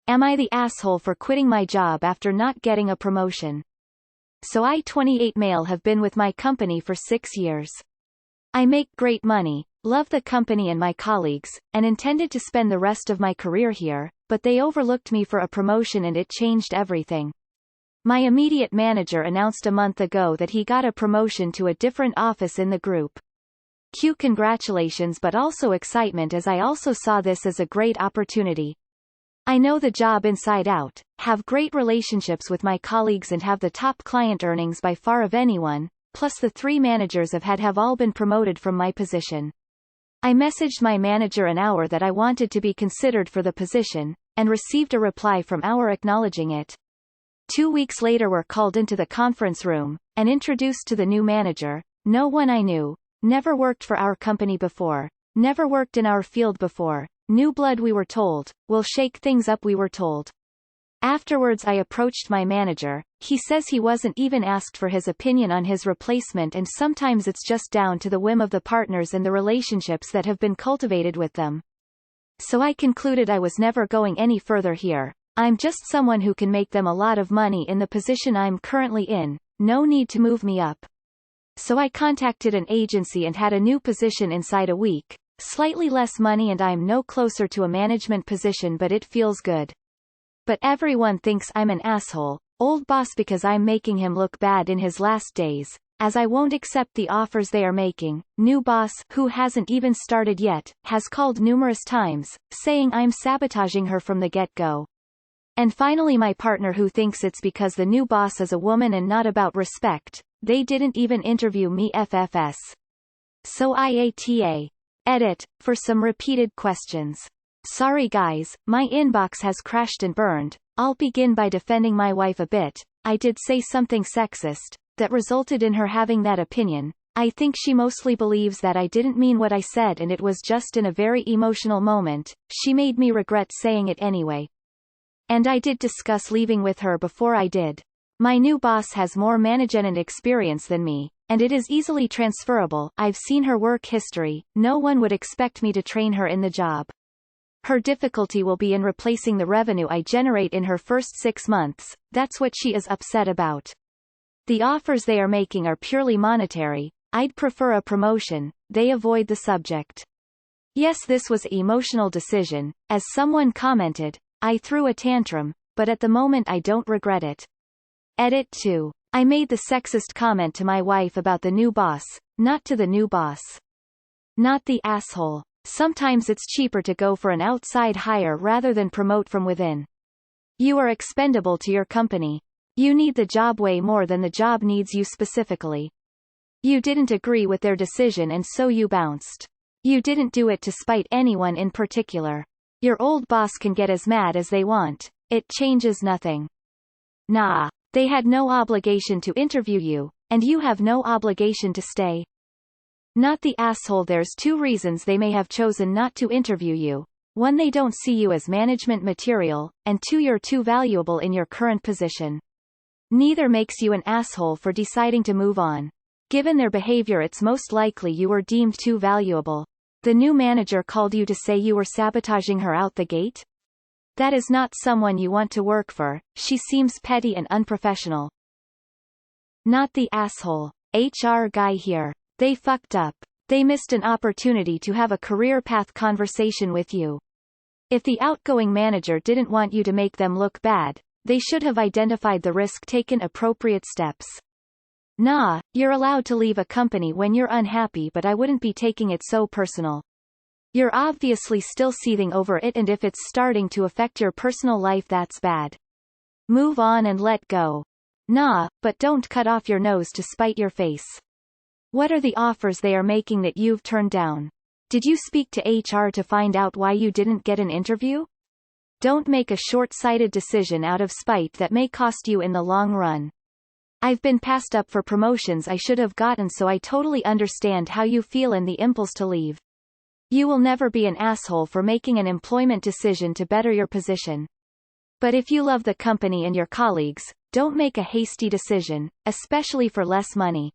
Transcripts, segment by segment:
Am I the asshole for quitting my job after not getting a promotion? So I, 28 male, have been with my company for 6 years. I make great money, love the company and my colleagues, and intended to spend the rest of my career here, but they overlooked me for a promotion and it changed everything. My immediate manager announced a month ago that he got a promotion to a different office in the group. Cue congratulations, but also excitement, as I also saw this as a great opportunity. I know the job inside out, have great relationships with my colleagues and have the top client earnings by far of anyone, plus the 3 managers I've had have all been promoted from my position. I messaged my manager an hour that I wanted to be considered for the position, and received a reply from our acknowledging it. 2 weeks later we're called into the conference room, and introduced to the new manager, no one I knew, never worked for our company before, never worked in our field before, new blood we were told, will shake things up we were told. Afterwards I approached my manager, he says he wasn't even asked for his opinion on his replacement, and sometimes it's just down to the whim of the partners and the relationships that have been cultivated with them. So I concluded I was never going any further here. I'm just someone who can make them a lot of money in the position I'm currently in, no need to move me up. So I contacted an agency and had a new position inside a week, slightly less money and I'm no closer to a management position, but it feels good. But everyone thinks I'm an asshole, old boss, because I'm making him look bad in his last days, as I won't accept the offers they are making. New boss, who hasn't even started yet, has called numerous times, saying I'm sabotaging her from the get-go. And finally my partner, who thinks it's because the new boss is a woman and not about respect, they didn't even interview me FFS. So IATA. Edit, for some repeated questions. Sorry guys, my inbox has crashed and burned. I'll begin by defending my wife a bit. I did say something sexist, that resulted in her having that opinion. I think she mostly believes that I didn't mean what I said and it was just in a very emotional moment. She made me regret saying it anyway. And I did discuss leaving with her before I did. My new boss has more management experience than me, and it is easily transferable. I've seen her work history, no one would expect me to train her in the job. Her difficulty will be in replacing the revenue I generate in her first 6 months, that's what she is upset about. The offers they are making are purely monetary. I'd prefer a promotion, they avoid the subject. Yes, this was an emotional decision, as someone commented, I threw a tantrum, but at the moment I don't regret it. Edit 2. I made the sexist comment to my wife about the new boss, not to the new boss. Not the asshole. Sometimes it's cheaper to go for an outside hire rather than promote from within. You are expendable to your company. You need the job way more than the job needs you specifically. You didn't agree with their decision and so you bounced. You didn't do it to spite anyone in particular. Your old boss can get as mad as they want. It changes nothing. Nah. They had no obligation to interview you, and you have no obligation to stay. Not the asshole. There's 2 reasons they may have chosen not to interview you. 1, they don't see you as management material, and 2, you're too valuable in your current position. Neither makes you an asshole for deciding to move on. Given their behavior, it's most likely you were deemed too valuable. The new manager called you to say you were sabotaging her out the gate? That is not someone you want to work for. She seems petty and unprofessional. Not the asshole. HR guy here. They fucked up. They missed an opportunity to have a career path conversation with you. If the outgoing manager didn't want you to make them look bad, they should have identified the risk, taken appropriate steps. Nah, you're allowed to leave a company when you're unhappy, but I wouldn't be taking it so personal. You're obviously still seething over it, and if it's starting to affect your personal life, that's bad. Move on and let go. Nah, but don't cut off your nose to spite your face. What are the offers they are making that you've turned down? Did you speak to HR to find out why you didn't get an interview? Don't make a short-sighted decision out of spite that may cost you in the long run. I've been passed up for promotions I should have gotten, so I totally understand how you feel and the impulse to leave. You will never be an asshole for making an employment decision to better your position. But if you love the company and your colleagues, don't make a hasty decision, especially for less money.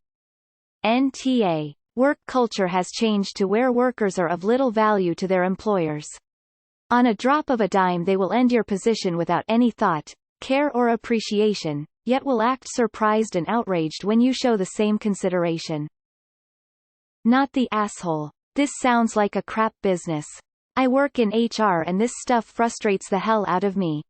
NTA. Work culture has changed to where workers are of little value to their employers. On a drop of a dime they will end your position without any thought, care or appreciation, yet will act surprised and outraged when you show the same consideration. Not the asshole. This sounds like a crap business. I work in HR and this stuff frustrates the hell out of me.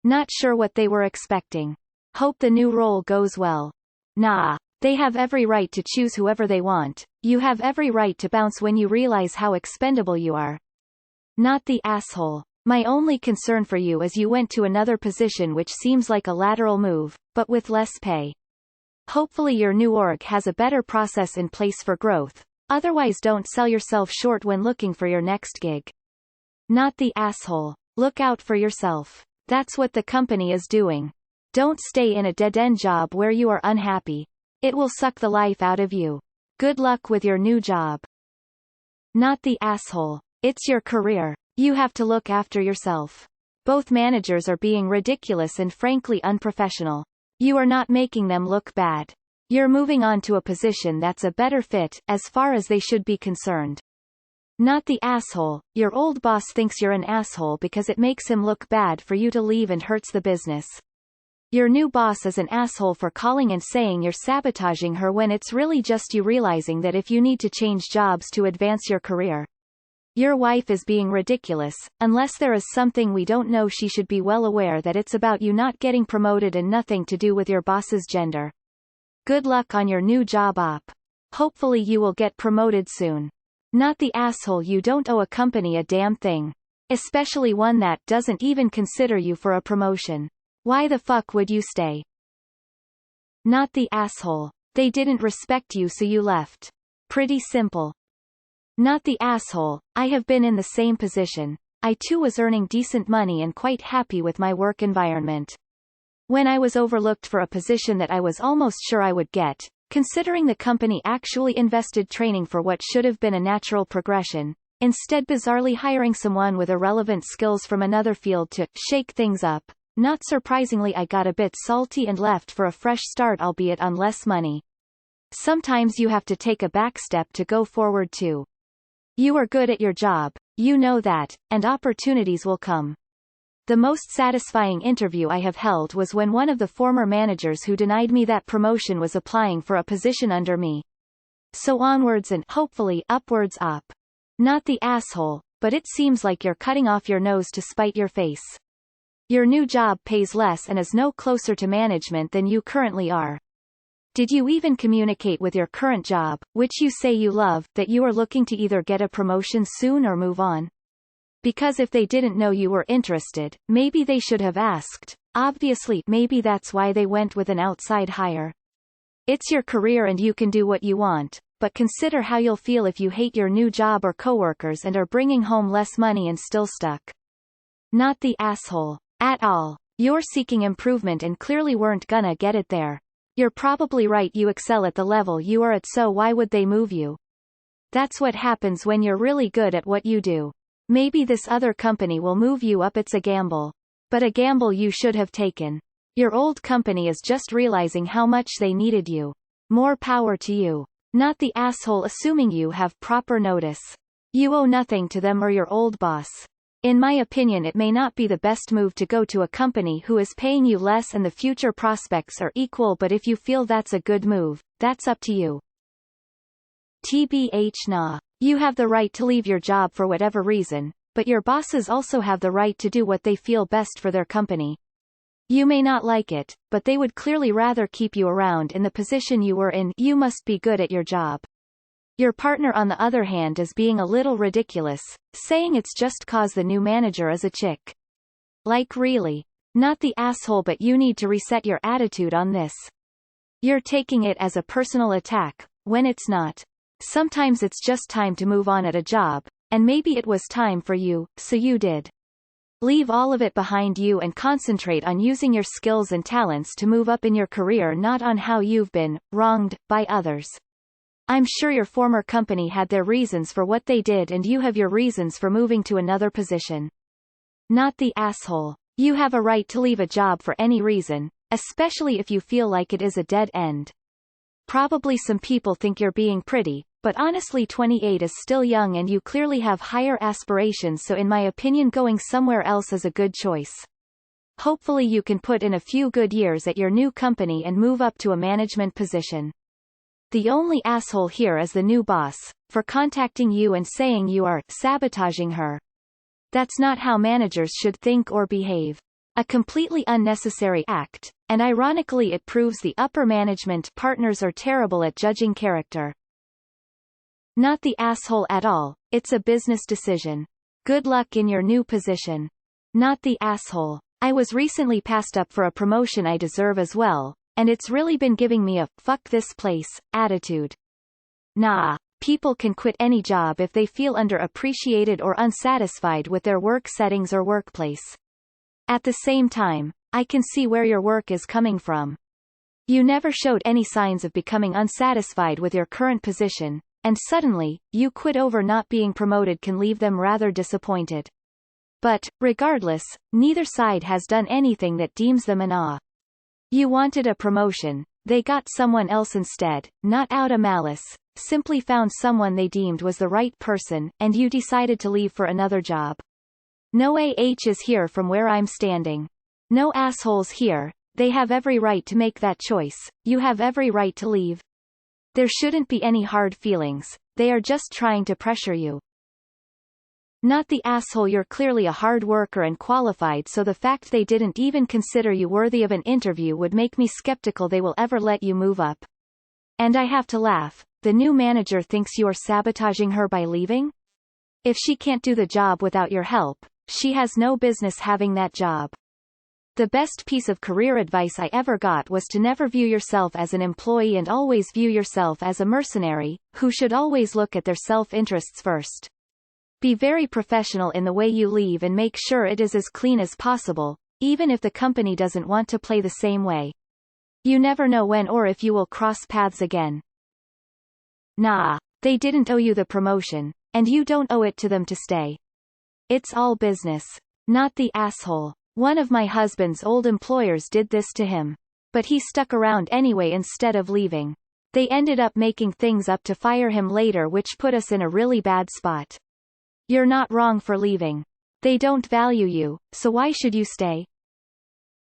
Not sure what they were expecting. Hope the new role goes well. Nah. They have every right to choose whoever they want. You have every right to bounce when you realize how expendable you are. Not the asshole. My only concern for you is you went to another position which seems like a lateral move, but with less pay. Hopefully your new org has a better process in place for growth. Otherwise don't sell yourself short when looking for your next gig. Not the asshole. Look out for yourself. That's what the company is doing. Don't stay in a dead-end job where you are unhappy. It will suck the life out of you. Good luck with your new job. Not the asshole. It's your career. You have to look after yourself. Both managers are being ridiculous and frankly unprofessional. You are not making them look bad. You're moving on to a position that's a better fit, as far as they should be concerned. Not the asshole. Your old boss thinks you're an asshole because it makes him look bad for you to leave and hurts the business. Your new boss is an asshole for calling and saying you're sabotaging her when it's really just you realizing that if you need to change jobs to advance your career. Your wife is being ridiculous. Unless there is something we don't know, she should be well aware that it's about you not getting promoted and nothing to do with your boss's gender. Good luck on your new job op. Hopefully you will get promoted soon. Not the asshole. You don't owe a company a damn thing. Especially one that doesn't even consider you for a promotion. Why the fuck would you stay? Not the asshole. They didn't respect you so you left. Pretty simple. Not the asshole. I have been in the same position. I too was earning decent money and quite happy with my work environment. When I was overlooked for a position that I was almost sure I would get, considering the company actually invested training for what should have been a natural progression, instead bizarrely hiring someone with irrelevant skills from another field to shake things up. Not surprisingly I got a bit salty and left for a fresh start, albeit on less money. Sometimes you have to take a back step to go forward too. You are good at your job, you know that, and opportunities will come. The most satisfying interview I have held was when one of the former managers who denied me that promotion was applying for a position under me. So onwards and hopefully upwards op. Not the asshole, but it seems like you're cutting off your nose to spite your face. Your new job pays less and is no closer to management than you currently are. Did you even communicate with your current job, which you say you love, that you are looking to either get a promotion soon or move on? Because if they didn't know you were interested, maybe they should have asked. Obviously, maybe that's why they went with an outside hire. It's your career and you can do what you want, but consider how you'll feel if you hate your new job or coworkers and are bringing home less money and still stuck. Not the asshole. At all. You're seeking improvement and clearly weren't gonna get it there. You're probably right, you excel at the level you are at, so why would they move you? That's what happens when you're really good at what you do. Maybe this other company will move you up. It's a gamble. But a gamble you should have taken. Your old company is just realizing how much they needed you. More power to you. Not the asshole. Assuming you have proper notice. You owe nothing to them or your old boss. In my opinion, it may not be the best move to go to a company who is paying you less and the future prospects are equal, but if you feel that's a good move, that's up to you. TBH nah. You have the right to leave your job for whatever reason, but your bosses also have the right to do what they feel best for their company. You may not like it, but they would clearly rather keep you around in the position you were in. You must be good at your job. Your partner, on the other hand, is being a little ridiculous, saying it's just cause the new manager is a chick. Like really? Not the asshole, but you need to reset your attitude on this. You're taking it as a personal attack, when it's not. Sometimes it's just time to move on at a job, and maybe it was time for you, so you did. Leave all of it behind you and concentrate on using your skills and talents to move up in your career, not on how you've been wronged by others. I'm sure your former company had their reasons for what they did and you have your reasons for moving to another position. Not the asshole. You have a right to leave a job for any reason, especially if you feel like it is a dead end. Probably some people think you're being pretty, But honestly 28 is still young and you clearly have higher aspirations, so in my opinion going somewhere else is a good choice. Hopefully you can put in a few good years at your new company and move up to a management position. The only asshole here is the new boss, for contacting you and saying you are sabotaging her. That's not how managers should think or behave. A completely unnecessary act, and ironically it proves the upper management partners are terrible at judging character. Not the asshole at all, it's a business decision. Good luck in your new position. Not the asshole. I was recently passed up for a promotion I deserve as well, and it's really been giving me a "fuck this place" attitude. Nah, people can quit any job if they feel underappreciated or unsatisfied with their work settings or workplace. At the same time, I can see where your work is coming from. You never showed any signs of becoming unsatisfied with your current position, and suddenly, you quit over not being promoted can leave them rather disappointed. But, regardless, neither side has done anything that deems them an awe. You wanted a promotion, they got someone else instead, not out of malice, simply found someone they deemed was the right person, and you decided to leave for another job. No is here from where I'm standing. No assholes here, they have every right to make that choice, you have every right to leave. There shouldn't be any hard feelings, they are just trying to pressure you. Not the asshole, you're clearly a hard worker and qualified, so the fact they didn't even consider you worthy of an interview would make me skeptical they will ever let you move up. And I have to laugh, the new manager thinks you are sabotaging her by leaving? If she can't do the job without your help, she has no business having that job. The best piece of career advice I ever got was to never view yourself as an employee and always view yourself as a mercenary, who should always look at their self-interests first. Be very professional in the way you leave and make sure it is as clean as possible, even if the company doesn't want to play the same way. You never know when or if you will cross paths again. Nah, they didn't owe you the promotion, and you don't owe it to them to stay. It's all business. Not the asshole. One of my husband's old employers did this to him. But he stuck around anyway instead of leaving. They ended up making things up to fire him later, which put us in a really bad spot. You're not wrong for leaving. They don't value you, so why should you stay?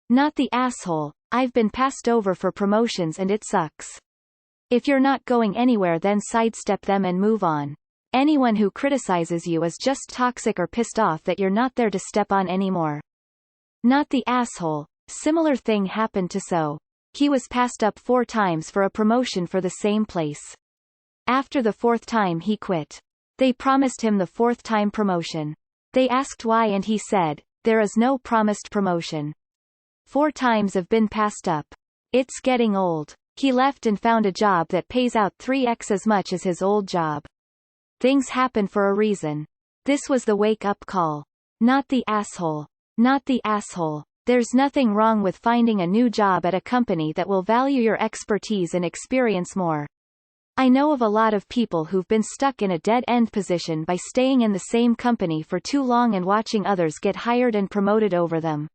Not the asshole. I've been passed over for promotions and it sucks. If you're not going anywhere, then sidestep them and move on. Anyone who criticizes you is just toxic or pissed off that you're not there to step on anymore. Not the asshole. Similar thing happened to So. He was passed up 4 times for a promotion for the same place. After the 4th time he quit. They promised him the 4th time promotion. They asked why and he said, "There is no promised promotion. 4 times have been passed up. It's getting old." He left and found a job that pays out 3x as much as his old job. Things happen for a reason. This was the wake-up call. Not the asshole. Not the asshole. There's nothing wrong with finding a new job at a company that will value your expertise and experience more. I know of a lot of people who've been stuck in a dead-end position by staying in the same company for too long and watching others get hired and promoted over them.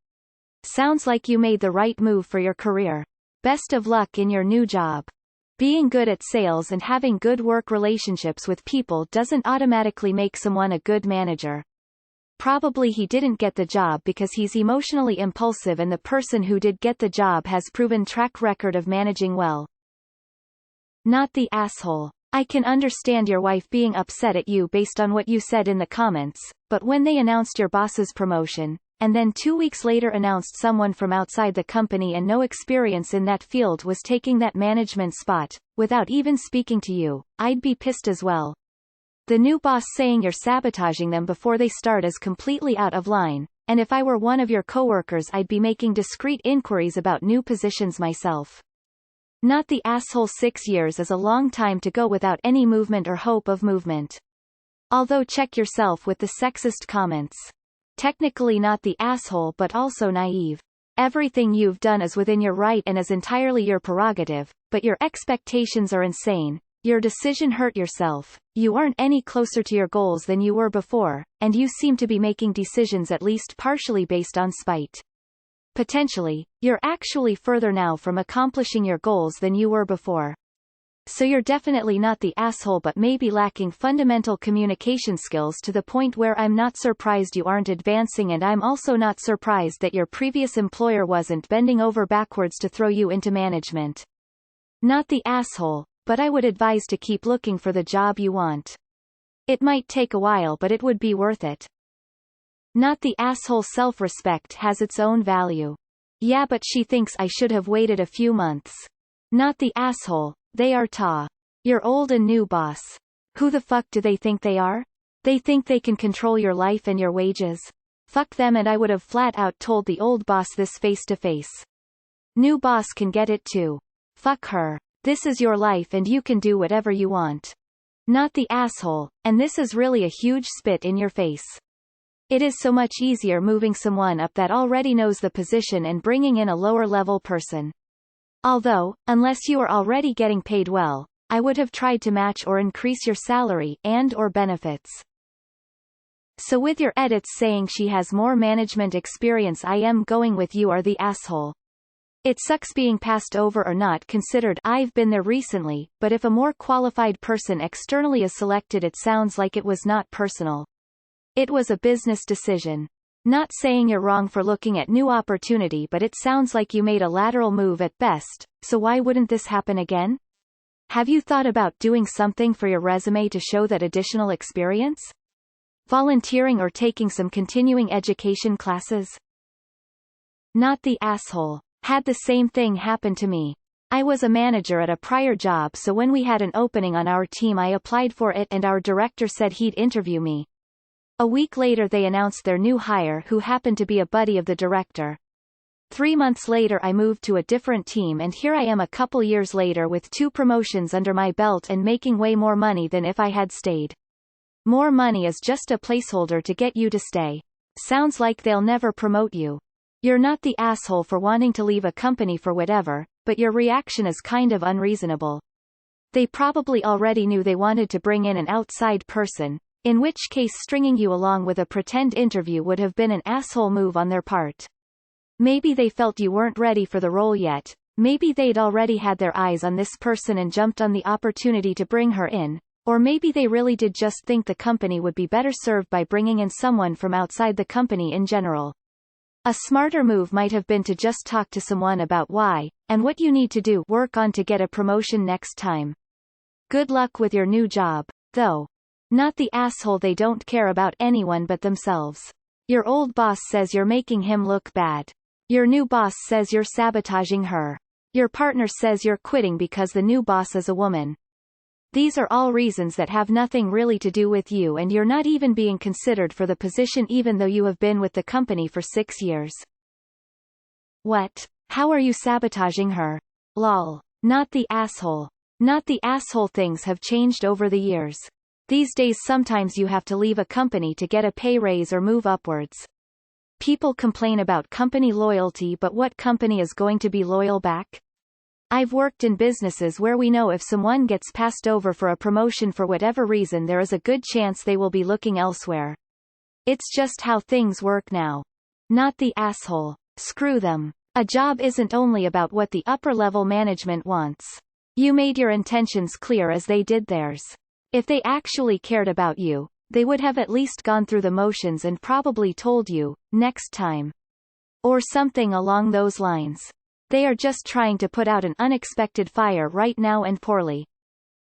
Sounds like you made the right move for your career. Best of luck in your new job. Being good at sales and having good work relationships with people doesn't automatically make someone a good manager. Probably he didn't get the job because he's emotionally impulsive, and the person who did get the job has proven track record of managing well. Not the asshole. I can understand your wife being upset at you based on what you said in the comments, but when they announced your boss's promotion, and then 2 weeks later announced someone from outside the company and no experience in that field was taking that management spot, without even speaking to you, I'd be pissed as well. The new boss saying you're sabotaging them before they start is completely out of line, and if I were one of your coworkers I'd be making discreet inquiries about new positions myself. Not the asshole. 6 years is a long time to go without any movement or hope of movement. Although check yourself with the sexist comments. Technically not the asshole but also naive. Everything you've done is within your right and is entirely your prerogative, but your expectations are insane. Your decision hurt yourself, you aren't any closer to your goals than you were before, and you seem to be making decisions at least partially based on spite. Potentially, you're actually further now from accomplishing your goals than you were before. So you're definitely not the asshole, but maybe lacking fundamental communication skills to the point where I'm not surprised you aren't advancing, and I'm also not surprised that your previous employer wasn't bending over backwards to throw you into management. Not the asshole, but I would advise to keep looking for the job you want. It might take a while, but it would be worth it. Not the asshole. Self-respect has its own value. Yeah, but she thinks I should have waited a few months. Not the asshole. They are your old and new boss. Who the fuck do they think they are? They think they can control your life and your wages? Fuck them, and I would have flat out told the old boss this face to face. New boss can get it too. Fuck her. This is your life and you can do whatever you want. Not the asshole, and this is really a huge spit in your face. It is so much easier moving someone up that already knows the position and bringing in a lower level person. Although, unless you are already getting paid well, I would have tried to match or increase your salary and/or benefits. So with your edits saying she has more management experience, I am going with you are the asshole. It sucks being passed over or not considered. I've been there recently, but if a more qualified person externally is selected, it sounds like it was not personal. It was a business decision. Not saying you're wrong for looking at new opportunity, but it sounds like you made a lateral move at best, so why wouldn't this happen again? Have you thought about doing something for your resume to show that additional experience? Volunteering or taking some continuing education classes? Not the asshole. Had the same thing happen to me. I was a manager at a prior job, so when we had an opening on our team I applied for it and our director said he'd interview me. A week later they announced their new hire, who happened to be a buddy of the director. 3 months later I moved to a different team, and here I am a couple years later with 2 promotions under my belt and making way more money than if I had stayed. More money is just a placeholder to get you to stay. Sounds like they'll never promote you. You're not the asshole for wanting to leave a company for whatever, but your reaction is kind of unreasonable. They probably already knew they wanted to bring in an outside person, in which case stringing you along with a pretend interview would have been an asshole move on their part. Maybe they felt you weren't ready for the role yet, maybe they'd already had their eyes on this person and jumped on the opportunity to bring her in, or maybe they really did just think the company would be better served by bringing in someone from outside the company in general. A smarter move might have been to just talk to someone about why, and what you need to work on to get a promotion next time. Good luck with your new job, though. Not the asshole. They don't care about anyone but themselves. Your old boss says you're making him look bad. Your new boss says you're sabotaging her. Your partner says you're quitting because the new boss is a woman. These are all reasons that have nothing really to do with you, and you're not even being considered for the position even though you have been with the company for 6 years. What? How are you sabotaging her? Lol. Not the asshole. Not the asshole. Things have changed over the years. These days sometimes you have to leave a company to get a pay raise or move upwards. People complain about company loyalty, but what company is going to be loyal back? I've worked in businesses where we know if someone gets passed over for a promotion for whatever reason, there is a good chance they will be looking elsewhere. It's just how things work now. Not the asshole. Screw them. A job isn't only about what the upper-level management wants. You made your intentions clear as they did theirs. If they actually cared about you, they would have at least gone through the motions and probably told you, next time. Or something along those lines. They are just trying to put out an unexpected fire right now, and poorly.